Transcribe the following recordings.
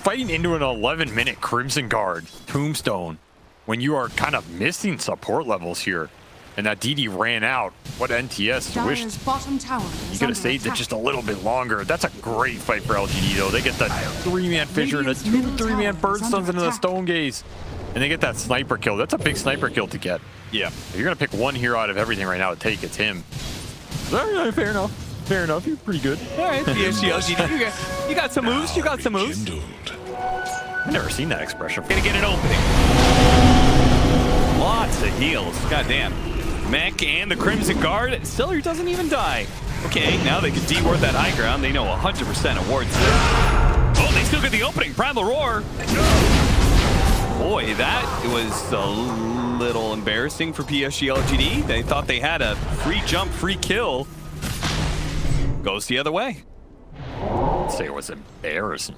fighting into an 11-minute Crimson Guard tombstone when you are kind of missing support levels here. And that DD ran out. What NTS wished he could have saved it just a little bit longer. That's a great fight for LGD, though. They get that 3-man fissure and a 2-3-man bird stuns into the stone gaze. And they get that sniper kill. That's a big sniper kill to get. Yeah. If you're going to pick one hero out of everything right now to take, it's him. Fair enough. Fair enough. You're pretty good. All right, PSG.LGD. You got some moves. You got some moves. I've never seen that expression. Gonna get an opening. Lots of heals. Goddamn. Mech and the Crimson Guard. Stellar doesn't even die. Okay, now they can de-ward that high ground. They know 100% of wards there. Oh, they still get the opening. Primal Roar. Boy, that was a little embarrassing for PSG.LGD. They thought they had a free jump, free kill. Goes the other way. I'd say it was embarrassing.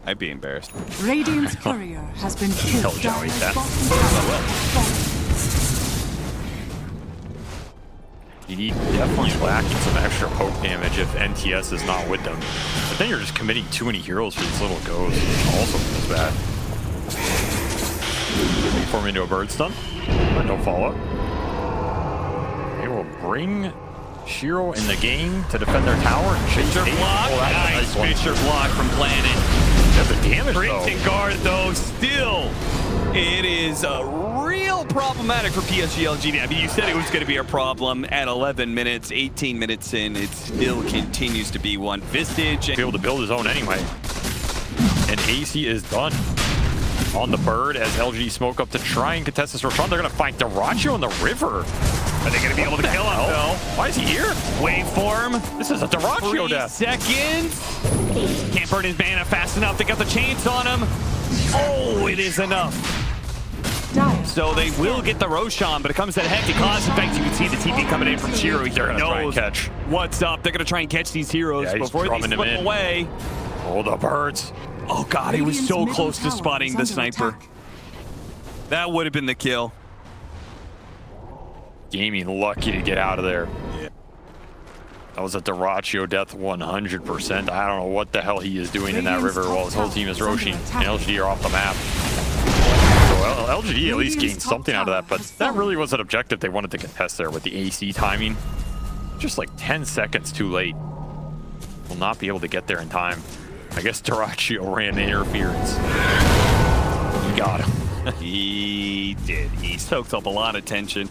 I'd be embarrassed. Radiant's courier has been killed. Tell Joey that. You definitely lacking some extra poke damage if NTS is not with them. But then you're just committing too many heroes for these little goes, which also feels bad. They form into a bird stun, but no follow-up. They will bring Shiro in the game to defend their tower and chase Fisher block. Oh, nice Fisher block from Planet. That's the damage, Crimson Guard, though, still, it is real problematic for PSG.LGD. I mean, you said it was going to be a problem at 11 minutes, 18 minutes in. It still continues to be one. Vistage. Be able to build his own anyway. And AC is done on the bird as LGD smoke up to try and contest this Roshan. They're going to find Dyrachyo in the river. Are they going to be able to kill him, though? Why is he here? Waveform. This is a Dyrachyo death. 3 seconds. Can't burn his mana fast enough. They got the chains on him. Oh, it is enough. So they will get the Roshan, but it comes at a hectic cost. In fact, you can see the TP coming in from Shiro. They're going to try and catch. What's up. They're going to try and catch these heroes before they slip away. Oh, the birds. Oh, God, he was so close to spotting the sniper. That would have been the kill. Gaming lucky to get out of there. Yeah. That was a Dyrachyo death 100%. I don't know what the hell he is doing in that river while his whole team is Roshing and LGD are off the map. So LGD at least gained something out of that, but that really was an objective they wanted to contest there with the AC timing. Just like 10 seconds too late. Will not be able to get there in time. I guess Dyrachyo ran interference. He got him. He did. He soaked up a lot of tension.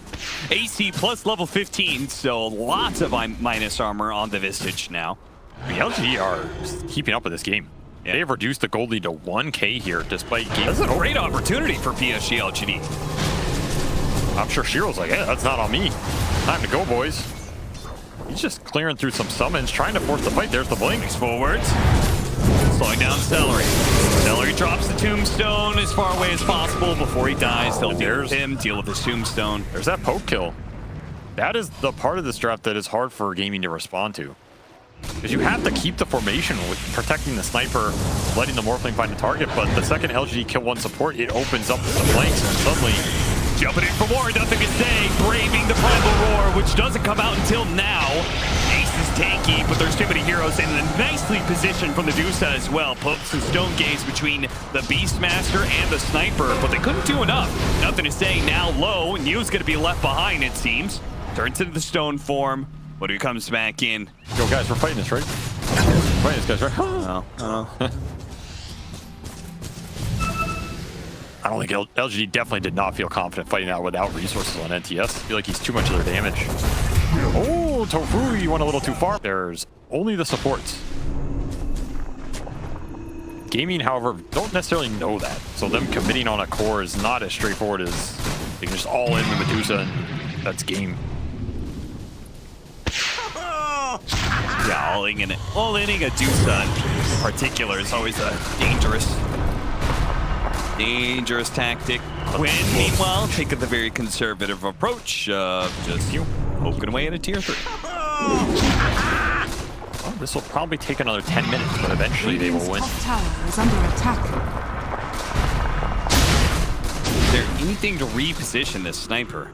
AC plus level 15, so lots of minus armor on the Vistage now. I mean, LGD are keeping up with this game. Yeah. They have reduced the gold lead to 1K here, despite games. That's a great opportunity for PSG.LGD. I'm sure Shiro's like, hey, that's not on me. Time to go, boys. He's just clearing through some summons, trying to force the fight. There's the blink. Moves forwards. Slowing down Celery. Celery drops the tombstone as far away as possible before he dies. They'll deal with him, deal with his tombstone. There's that poke kill. That is the part of this draft that is hard for gaming to respond to. Because you have to keep the formation with protecting the sniper, letting the Morphling find the target, but the second LGD kill one support, it opens up the flanks, and suddenly jumping in for more, nothing to say. Braving the Primal Roar, which doesn't come out until now. Ace is tanky, but there's too many heroes, and nicely positioned from the Dusa as well. Pokes some Stone Gaze between the Beastmaster and the Sniper, but they couldn't do enough. Nothing to say now low. New's going to be left behind, it seems. Turns into the Stone form, but he comes back in. Yo, guys, we're fighting this, right? We're fighting this, guys, right? I don't think LGD definitely did not feel confident fighting out without resources on NTS. I feel like he's too much of their damage. Oh, Tofu, you went a little too far. There's only the supports. Gaming, however, don't necessarily know that. So them committing on a core is not as straightforward as they can just all in the Medusa and that's game. Yeah, all-inning a Dusa in particular is always a dangerous tactic. Quinn, meanwhile, taking the very conservative approach of just poking away at a tier 3. Well, this will probably take another 10 minutes, but eventually they will win. Tower is under attack. Is there anything to reposition this sniper?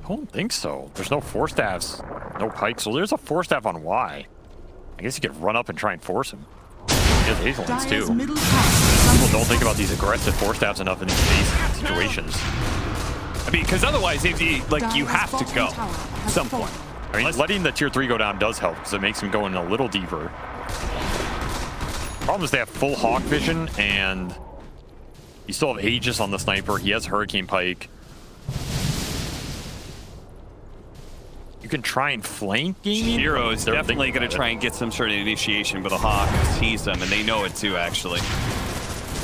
I don't think so. There's no Force Staffs, no Pikes, so there's a Force Staff on Y. I guess you could run up and try and force him. He has hazel lanes Dire's too. middle tower. People don't think about these aggressive force stabs enough in these base situations. I mean, because otherwise, if you you have to go at some point. I mean, letting the tier 3 go down does help because it makes him go in a little deeper. Problem is they have full hawk vision and you still have Aegis on the sniper. He has Hurricane Pike. You can try and flank gaming. Hero is definitely going to try and get some sort of initiation with a hawk, tease them, and they know it too, actually.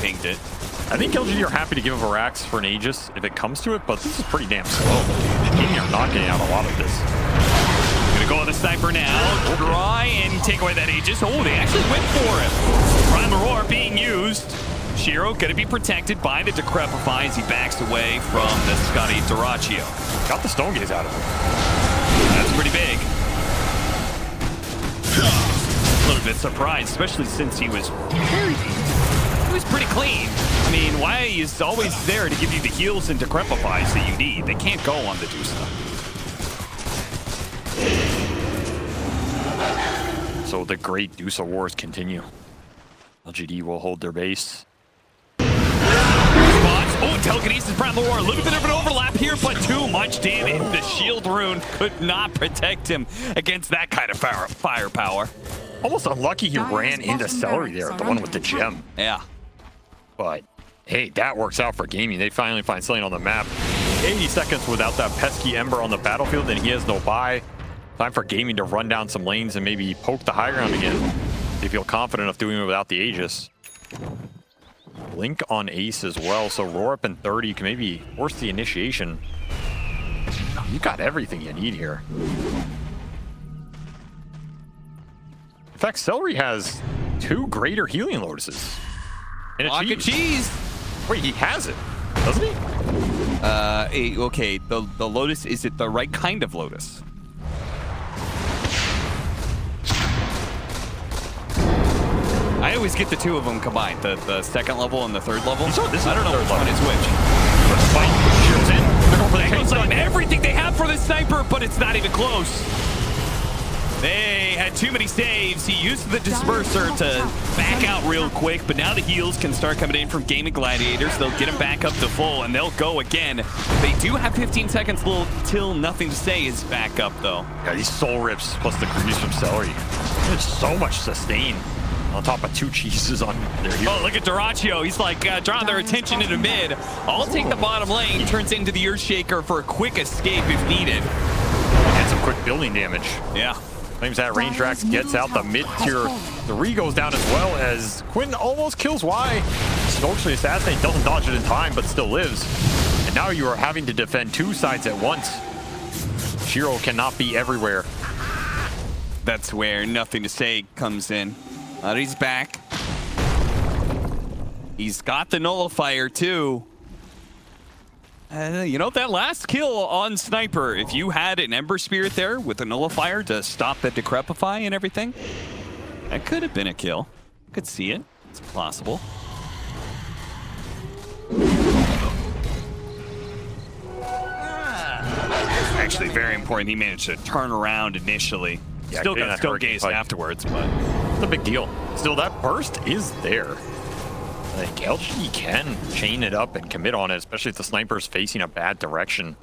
Pinged it. I think LGD are happy to give up a Rax for an Aegis if it comes to it, but this is pretty damn slow. Gaming are not getting out a lot of this. Gonna go on the sniper now. Try and take away that Aegis. Oh, they actually went for it. Primal Roar being used. Shiro gonna be protected by the Decrepify as he backs away from the Scotty Doraccio. Got the Stone Gaze out of him. That's pretty big. A little bit surprised, especially since he was pretty clean. I mean, why is always there to give you the heals and Decrepifies that you need? They can't go on the Dusa. So the great Dusa wars continue. LGD will hold their base. Oh, Telekinesis, Primal Roar, a little bit of an overlap here, but too much damage. The shield rune could not protect him against that kind of firepower. Almost unlucky he ran into Celery there, the one with the gem. Yeah. But hey, that works out for gaming. They finally find something on the map. 80 seconds without that pesky Ember on the battlefield, and he has no buy. Time for gaming to run down some lanes and maybe poke the high ground again. They feel confident enough doing it without the Aegis. Blink on Ace as well, so roar up in 30. You can maybe force the initiation. You got everything you need here. In fact, Celery has 2 greater healing lotuses. And a cheese. Wait, he has it, doesn't he? Okay, the lotus, is it the right kind of lotus? I always get the 2 of them combined, the second level and the third level. I don't know which one is which. Let's fight. Shields in. They're going for the Angles on everything they have for the sniper, but it's not even close. They had too many saves. He used the disperser to back out real quick, but now the heals can start coming in from Gaming Gladiators. They'll get him back up to full, and they'll go again. They do have 15 seconds till Nothing to Say is back up, though. Yeah, these soul rips plus the grease from Celery. There's so much sustain on top of 2 cheeses on their hero. Oh, look at Doraccio. He's like drawing their attention into mid. I'll take the bottom lane. Turns into the Earthshaker for a quick escape if needed. And some quick building damage. Yeah. Claims that range Rax gets out the mid-tier. The Re goes down as well as Quinn almost kills Y. Stokes the assassinate, doesn't dodge it in time, but still lives. And now you are having to defend 2 sides at once. Shiro cannot be everywhere. That's where Nothing to Say comes in. He's back. He's got the nullifier too. You know, that last kill on Sniper, if you had an Ember Spirit there with a nullifier to stop the Decrepify and everything, that could have been a kill. Could see it. It's possible. Actually, very important. He managed to turn around initially. Yeah, Still got Stone Gaze afterwards, but it's a big deal. Still, that burst is there. I think LGD can chain it up and commit on it, especially if the sniper's facing a bad direction.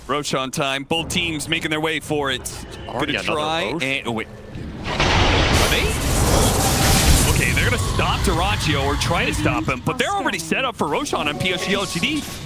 Roshan time. Both teams making their way for it. Already Gonna try and oh, wait. Are they? Okay, they're gonna stop Doraccio or try to stop him, but they're already set up for Roshan on PSG.LGD.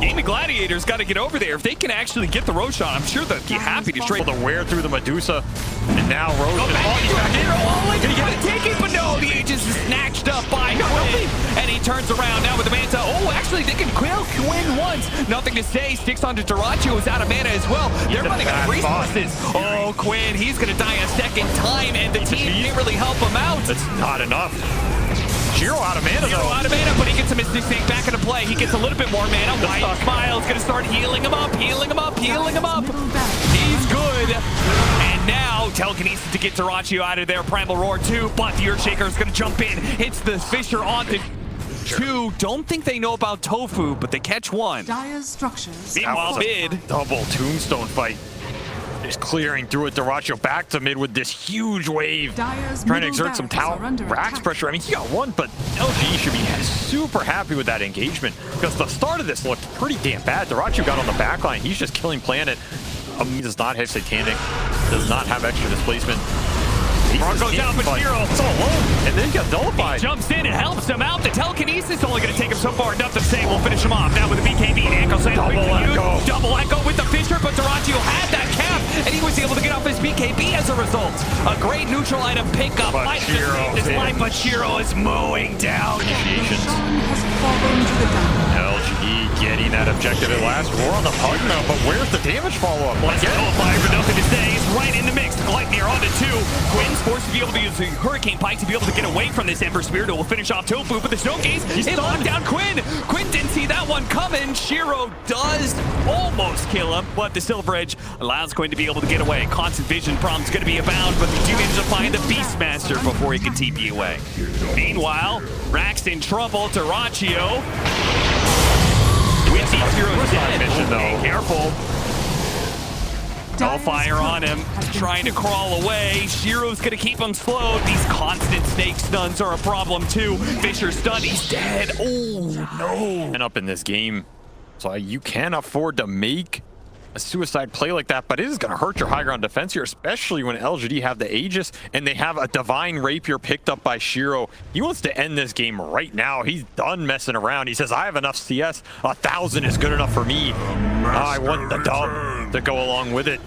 Gaming Gladiators got to get over there. If they can actually get the Roshan, I'm sure they'd be happy to trade. The wear through the Medusa, and now Roshan. Go back in. Oh, gonna get it, take it, but no, the Aegis is snatched up by Quinn, and he turns around now with the Manta. Oh, actually, they can kill Quinn once. Nothing to Say. Sticks onto Doraccio, who's out of mana as well. They're running out of resources. Oh, Quinn, he's gonna die a second time, and the team can't really help him out. That's not enough. Shiro out of mana, though. Out of mana, but he gets a Mystic Sync back into play. He gets a little bit more mana. White Smile's going to start healing him up, healing him up, healing him up. He's good. And now, Telekinesis to get Doraccio out of there. Primal Roar 2, but the Earthshaker is going to jump in. Hits the Fissure onto 2. Don't think they know about Tofu, but they catch 1. Dire structures. Meanwhile, mid. Double tombstone fight. Just clearing through it. Dyrachyo back to mid with this huge wave. Dyer's Trying to middle exert some barracks tower are under Rax attack. pressure. I mean, he got one, but LGD should be super happy with that engagement because the start of this looked pretty damn bad. Dyrachyo got on the back line. He's just killing Planet. He does not have Satanic. Does not have extra displacement. Mark goes down, but Shiro so alone, and then he got nullified. jumps in and helps him out. The telekinesis only going to take him so far. Enough to say we'll finish him off. Now with the BKB, Ankle Sand double echo with the Fisher, but Dyrachyo had that cap, and he was able to get off his BKB as a result. A great neutral item pickup. Might just save his life, but Shiro is mowing down. Initiations. Sun has fallen to the ground. LGD getting that objective at last. We're on the pug now, but where's the damage follow-up? Let's go, fire for nothing to say. He's right in the mix. Gleipnir onto 2. Quinn's forced to be able to use the Hurricane Pike to be able to get away from this Ember Spirit. It will finish off Tofu, but the Stone Gaze, it locked down Quinn. Quinn didn't see that one coming. Shiro does almost kill him, but the Silver Edge allows Quinn to be able to get away. Constant vision problem's going to be abound, but they do manage to find the Beastmaster before he can TP away. Meanwhile, Rax in trouble. Dyrachyo. Hero's dead. Okay, careful. Hellfire on him, trying to crawl away. Shiro's gonna keep him slowed. These constant snake stuns are a problem too. Fisher stunned, he's dead. Oh no. And up in this game, so you can afford to make a suicide play like that, but it is gonna hurt your high ground defense here, especially when LGD have the Aegis and they have a Divine Rapier picked up by Shiro. He wants to end this game right now. He's done messing around. He says, I have enough CS. 1,000 is good enough for me. I want the dub to go along with it.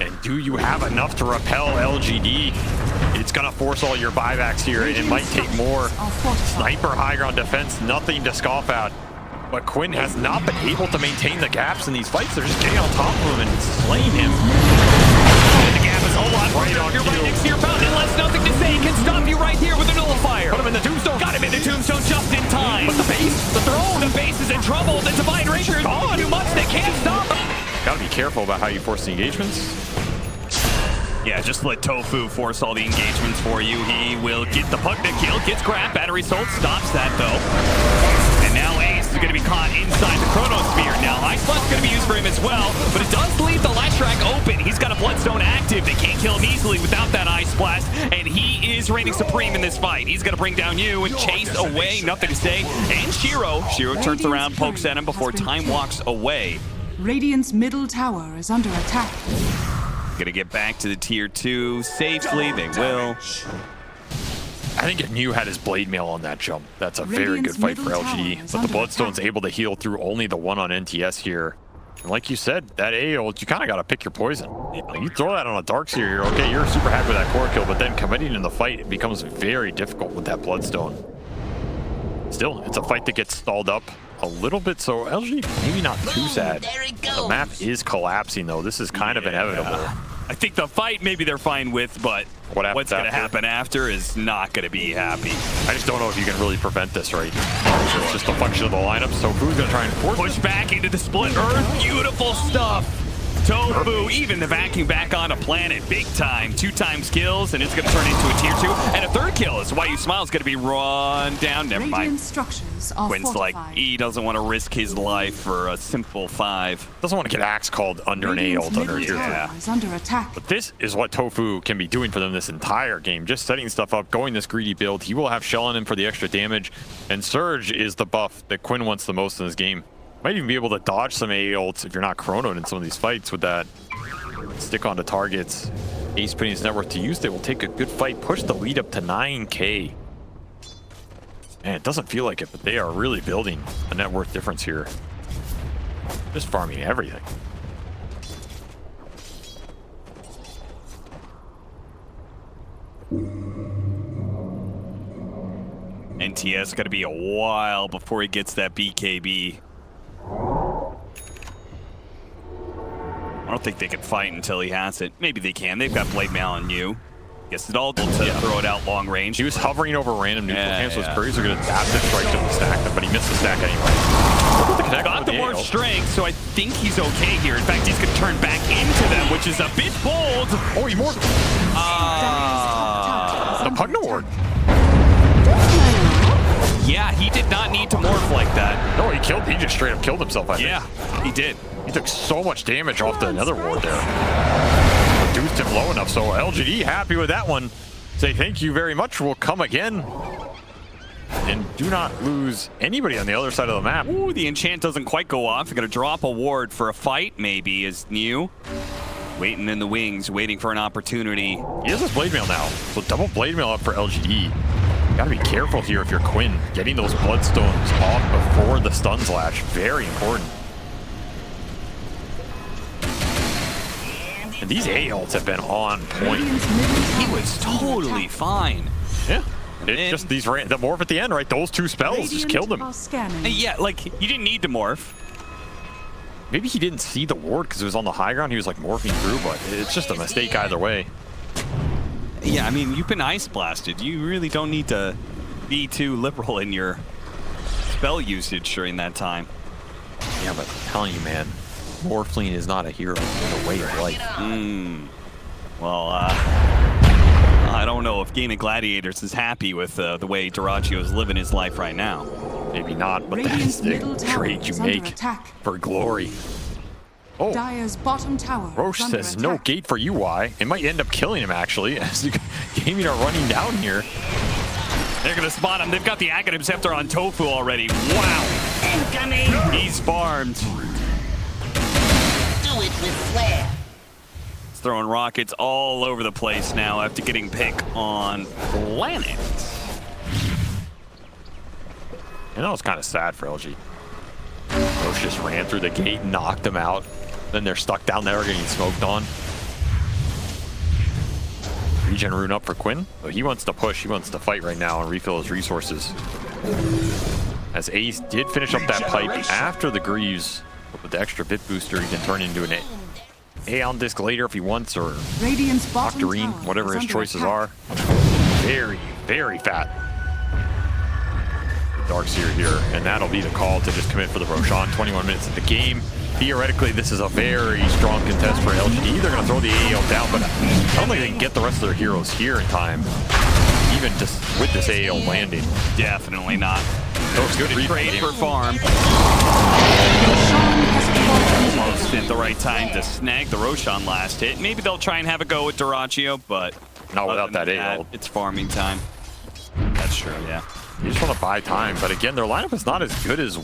And do you have enough to repel LGD? It's gonna force all your buybacks here, and it might take more. Sniper high ground defense, nothing to scoff at. But Quinn has not been able to maintain the gaps in these fights. They're just getting on top of him and slaying him. And the gap is a lot Right on You're right cue. next to your fountain. Unless nothing to say, can stop you right here with a nullifier. Put him in the tombstone. Got him in the tombstone just in time. But the base, the throne. The base is in trouble. The Divine Rapier is gone. too much. They can't stop him. Gotta be careful about how you force the engagements. Yeah, just let Tofu force all the engagements for you. He will get the puck to kill, gets grabbed, battery sold, stops that though. And now Ace is going to be caught inside the Chronosphere. Now Ice Blast's going to be used for him as well, but it does leave the Lash Track open. He's got a Bloodstone active. They can't kill him easily without that Ice Blast, and he is reigning supreme in this fight. He's going to bring down you and chase away, nothing to say. And Shiro turns around, pokes at him before Time walks away. Radiant's middle tower is under attack. Gonna get back to the tier 2 safely. They will. I think if Mew had his Blade Mail on that jump, that's a very good fight for LGD. But the Bloodstone's able to heal through only the one on NTS here. And like you said, that A ult, you kind of got to pick your poison. You throw that on a Darkseer, you're okay, you're super happy with that core kill, but then committing in the fight, it becomes very difficult with that Bloodstone. Still, it's a fight that gets stalled up a little bit, so LG maybe not too sad. The map is collapsing though. This is kind of inevitable. I think the fight maybe they're fine with, but what's going to happen after is not going to be happy. I just don't know if you can really prevent this right. It's just a function of the lineup, so who's going to try and force Push back into the split earth. Beautiful stuff. Tofu, even the vacuum back on a Planet, big time. 2 times kills, and it's going to turn into a tier 2. And a 3rd kill is why you smile is going to be run down. Never mind. Radiant structures are Quinn's like, fortified. he doesn't want to risk his life for a simple 5. Doesn't want to get axe called under an A ult under a tier 2. Is under attack. But this is what Tofu can be doing for them this entire game. Just setting stuff up, going this greedy build. He will have Shell on him for the extra damage. And Surge is the buff that Quinn wants the most in this game. Might even be able to dodge some A ults if you're not chronoed in some of these fights with that. Stick onto targets. Ace putting his net worth to use. They will take a good fight. Push the lead up to 9K. Man, it doesn't feel like it, but they are really building a net worth difference here. Just farming everything. NTS got to be a while before he gets that BKB. I don't think they can fight until he has it. Maybe they can. They've got Blade Mail on you. Guess it all to throw it out long range. He was hovering over random neutral camps, so his Couriers are going to adapt it right to the stack, but he missed the stack anyway. Got the more strength, so I think he's okay here. In fact, he's going to turn back into them, which is a bit bold. Oh, he more. The Pugna Ward. Yeah, he did not need to morph like that. No, he just straight up killed himself, I think. Yeah, he did. He took so much damage off the nether ward there. Reduced him low enough, so LGD happy with that one. Say thank you very much, we'll come again. And do not lose anybody on the other side of the map. Ooh, the enchant doesn't quite go off. They're gonna drop a ward for a fight, maybe, is new. Waiting in the wings, waiting for an opportunity. He has his blade mail now, so double blade mail up for LGD. Gotta be careful here if you're Quinn. Getting those bloodstones off before the stuns latch, very important. And these A ults have been on point. He was totally fine. Yeah. It's just these the morph at the end, right? Those two spells just killed him. Yeah, like, you didn't need to morph. Maybe he didn't see the ward because it was on the high ground. He was like morphing through, but it's just a mistake either way. Yeah, I mean, you've been ice blasted. You really don't need to be too liberal in your spell usage during that time. Yeah, but I'm telling you, man, morphling is not a hero. It's a way of life. Well, I don't know if Gaming Gladiators is happy with the way Dyrachyo is living his life right now. Maybe not, but that's the trade you make for glory. Oh, Dire's bottom tower Roche says no gate for UI. It might end up killing him, actually, as the Gaming are running down here. They're going to spot him. They've got the Aghanim Scepter on Tofu already. Wow. Incoming. He's farmed. Do it with flair. He's throwing rockets all over the place now after getting pick on Planet. And that was kind of sad for LG. Roche just ran through the gate, knocked him out. Then they're stuck down there getting smoked on. Regen rune up for Quinn. But he wants to push, he wants to fight right now and refill his resources. As Ace did finish up that pipe after the Greaves. But with the extra bit booster, he can turn into an Aeon Disc later if he wants, or Octarine, whatever his choices are. Very, very fat. Darkseer here, and that'll be the call to just commit for the Roshan. 21 minutes of the game. Theoretically, this is a very strong contest for LGD. They're going to throw the AEL down, but I don't think they can get the rest of their heroes here in time, even just with this AEL landing. Definitely not. So it's good trade for farm. Almost at the right time to snag the Roshan last hit. Maybe they'll try and have a go with Dyrachyo, but not without that AEL. It's farming time. That's true, yeah. You just want to buy time, but again, their lineup is not as good as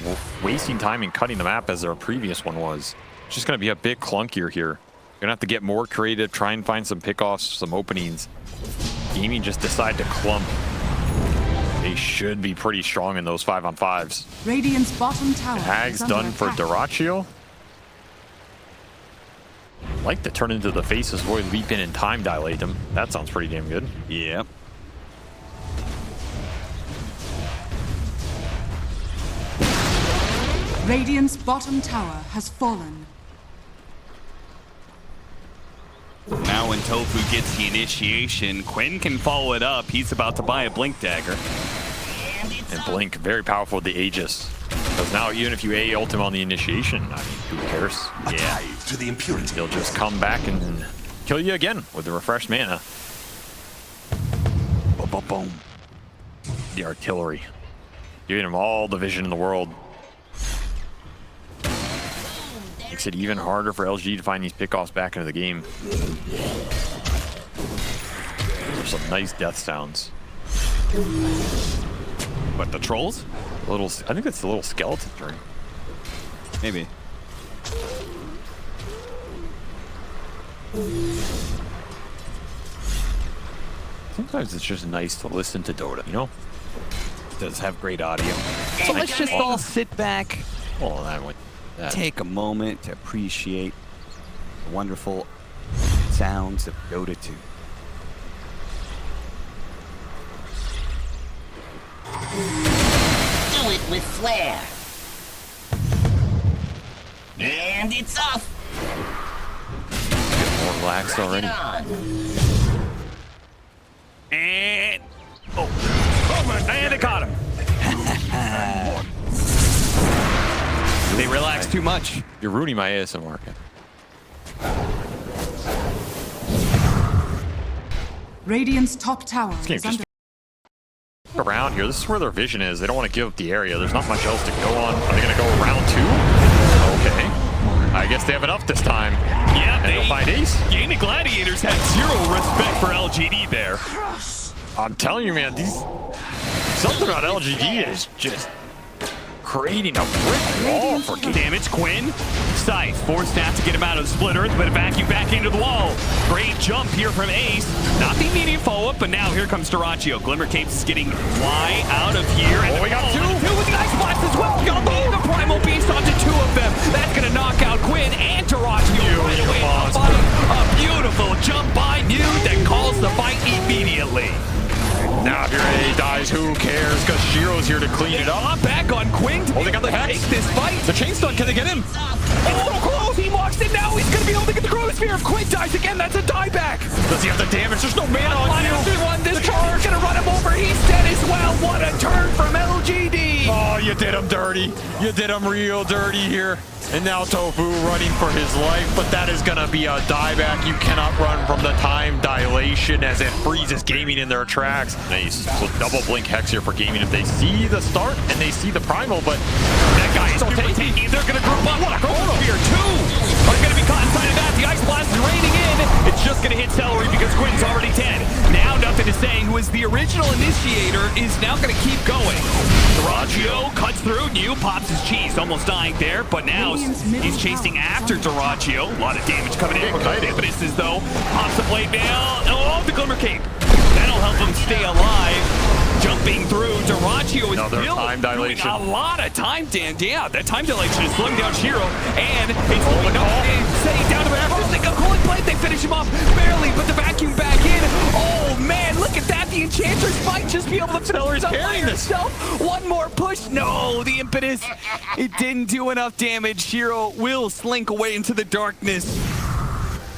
wasting time and cutting the map as their previous one was. It's just going to be a bit clunkier here. You're going to have to get more creative, try and find some pickoffs, some openings. Gaming just decide to clump. They should be pretty strong in those 5-on-5s. Radiant's bottom tower. Hag's done for Dyrachyo. Like to turn into the Faceless Void, leap in and time dilate them. That sounds pretty damn good. Yeah. Radiant's bottom tower has fallen. Now when Tofu gets the initiation, Quinn can follow it up. He's about to buy a Blink Dagger. And Blink, very powerful with the Aegis. Because now even if you ult him on the initiation, I mean, who cares? Yeah. To the impurity. He'll just come back and kill you again with the refreshed mana. Boom, boom, boom. The artillery. Giving him all the vision in the world. Makes it even harder for LG to find these pickoffs back into the game. There's some nice death sounds. What, the trolls? I think it's the little skeleton turn. Maybe. Sometimes it's just nice to listen to Dota, you know? It does have great audio. So let's just all sit back. Oh, that went. Take a moment to appreciate the wonderful sounds of Dota 2. Do it with flair. And it's off. More relaxed already. And and it caught him. They relax too much. You're ruining my ASMR. Radiant's top tower This game is just under around here. This is where their vision is. They don't want to give up the area. There's not much else to go on. Are they going to go round two? Okay. I guess they have enough this time. Yeah, And they'll find Ace. Gaming Gladiators had zero respect for LGD there. I'm telling you, man, something about LGD is just creating a brick wall for Damage, Quinn. Scythe forced out to get him out of the split earth, but a vacuum back into the wall. Great jump here from Ace. Not the immediate follow-up, but now here comes Dyrachyo. Glimmer Capes is getting fly out of here. And we got two with the ice blast as well. Got the primal beast onto two of them. That's gonna knock out Quinn and Dyrachyo right away. A beautiful jump by Nude that calls the fight immediately. Now if your A dies, who cares? Because Shiro's here to clean it up. Back on Quinn to they got the hex. take this fight. The chain stun, can they get him? Oh, close! He walks in now. He's gonna be able to get the Chronosphere. If Quinn dies again, that's a dieback. Does he have the damage? There's no mana on you. This charge gonna run him over. He's dead as well. What a turn from LGD. Oh, you did him dirty. You did him real dirty here. And now Tofu running for his life, but that is gonna be a dieback. You cannot run from the time dilation as it freezes Gaming in their tracks. Nice. So double blink hex here for Gaming. If they see the start and they see the primal, but that guy is super tanky. They're gonna group up. Chronosphere 2 are gonna be caught inside of that. The ice blast is raining in. It's just gonna hit Celery because Quinn's already dead. Now nothing to say. Who was the original initiator is now gonna keep going. Dyrachyo cuts through. New pops his cheese, almost dying there, but now he's chasing after Dyrachyo. A lot of damage coming in from Impetus as though pops the blade mail. Oh, the Glimmer Cape. That'll help him stay alive. Jumping through, Dyrachyo is another time dilation. A lot of time, Dan. Yeah, that time dilation is slowing down Shiro, and it's slowing down to the after. They go cooling blade. They finish him off barely, but the vacuum back in. Oh man, look at that! The Enchantress might just be able to finish up by herself. One more push. No, the Impetus. It didn't do enough damage. Shiro will slink away into the darkness.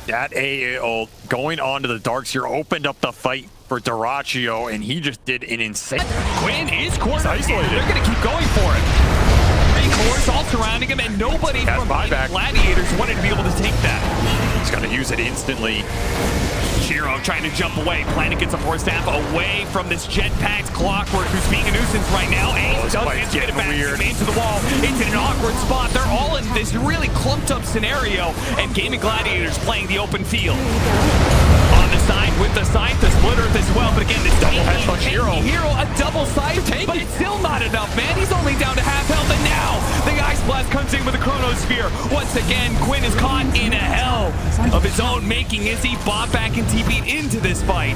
That AAO going on to the darks here opened up the fight for Dyrachyo, and he just did an insane. Quinn is cornered. Isolated. They're going to keep going for it. Three cores all surrounding him, and nobody from Gladiators wanted to be able to take that. He's going to use it instantly. Shiro trying to jump away. Planet gets a force staff away from this jetpacked Clockwork, who's being a nuisance right now. Ace does get it back into the wall. It's in an awkward spot. They're all in this really clumped up scenario, and Gaming Gladiators playing the open field. On the side with the scythe, the split earth as well. But again, this double headshot Hero. A double scythe, but it's still not enough, man. He's only down to half health, and now the ice blast comes in with a Chronosphere. Once again, Quinn is caught in a hell of his own making as he bought back and TP'd into this fight.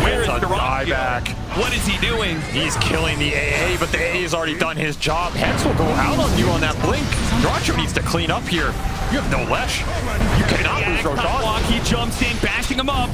Where is Dyrachyo? What is he doing? He's killing the AA, but the AA has already done his job. Hex will go out on you on that blink. Dyrachyo needs to clean up here. You have no lesh. You cannot lose your dog. He jumps in, bashing him up.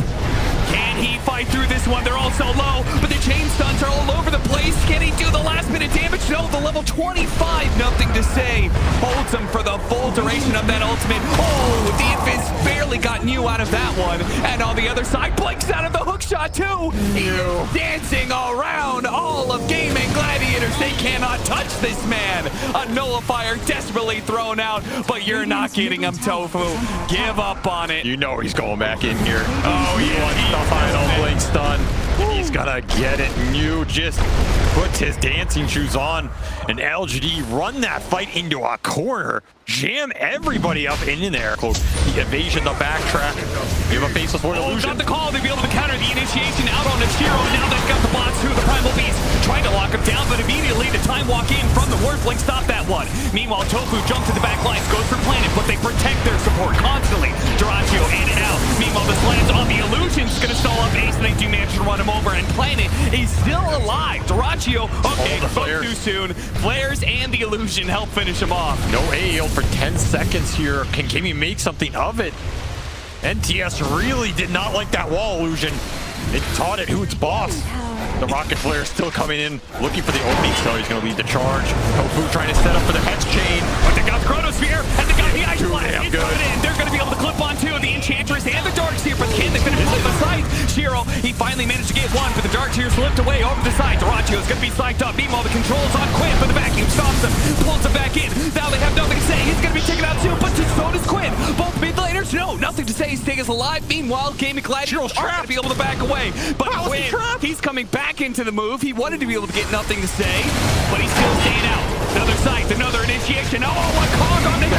Can he fight through this one? They're all so low, but the chain stuns are all over the place. Can he do the last bit of damage? No, the level 25, nothing to say. Holds him for the full duration of that ultimate. Oh, the Infants barely got New out of that one. And on the other side, blinks out of the hook shot too. He is dancing around all of Gaming Gladiators. They cannot touch this man. A nullifier desperately thrown out, but you're not getting him, Tofu. Give up on it. You know he's going back in here. Oh, he wants the final blink stun. And he's gonna get it. New just puts his dancing shoes on, and LGD run that fight into a corner, jam everybody up in there. Close the evasion, the backtrack. You have a faceless void illusion. Got the call to be able to counter the initiation out on the Shiro. Now they've got the bots through the primal beast, trying to lock him down, but immediately the time walk in from the Warfling stopped that one. Meanwhile, Tofu jumps to the back lines, goes for Planet, but they protect their support constantly. Dyrachyo in and out. Meanwhile, the slams on the illusion's gonna stall up Ace, and they do manage to run him over, and Planet is still alive. Dyrachyo, okay, spoke too soon. Flares and the illusion help finish him off. No AAL for 10 seconds here. Can Kimi make something of it? NTS really did not like that wall illusion. It taught it who its boss. The rocket flare still coming in, looking for the opening, so he's going to lead the charge. Tofu trying to set up for the hex chain. But they got the Chronosphere, and they got the ice blast. They're going to be able to clip on too. The enchant Cypress and the Darks here, but can they finish off the side? Shiro, he finally managed to get one, but the Darks here slipped away over the side. Duracio's gonna be psyched up. Meanwhile, the controls on Quinn, but the vacuum stops him, pulls him back in. Now they have nothing to say. He's gonna be taken out too, but so does Quinn. Both mid laners, no, nothing to say. Stay is alive. Meanwhile, Game and Glide aren't gonna be able to back away. But Quinn, he's coming back into the move. He wanted to be able to get nothing to say, but he's still staying out. Another sight, another initiation. Oh, a cog on the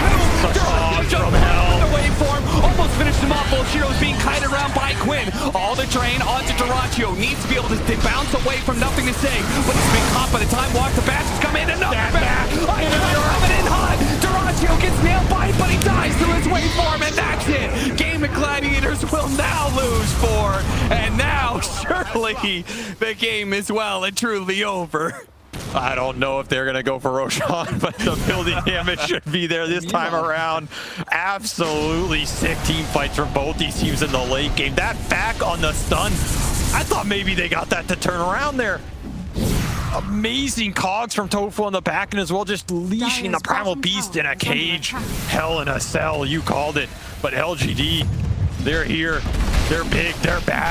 From hell. the waveform almost finished him off. Bolshiro's being kited around by Quinn. All the train onto Duraccio. Needs to be able to bounce away from nothing to say, but he's been caught by the time Walk the Bastards come in. Another back. Coming in hot. Duraccio gets nailed by it, but he dies through his waveform, and that's it. Game of Gladiators will now lose 4, and now surely the game is well and truly over. I don't know if they're going to go for Roshan, but the building damage should be there this time around. Absolutely sick team fights from both these teams in the late game. That back on the stun, I thought maybe they got that to turn around there. Amazing cogs from Tofu on the back end as well, just leashing the Primal Beast in a cage. Hell in a cell, you called it. But LGD, they're here. They're big, they're bad.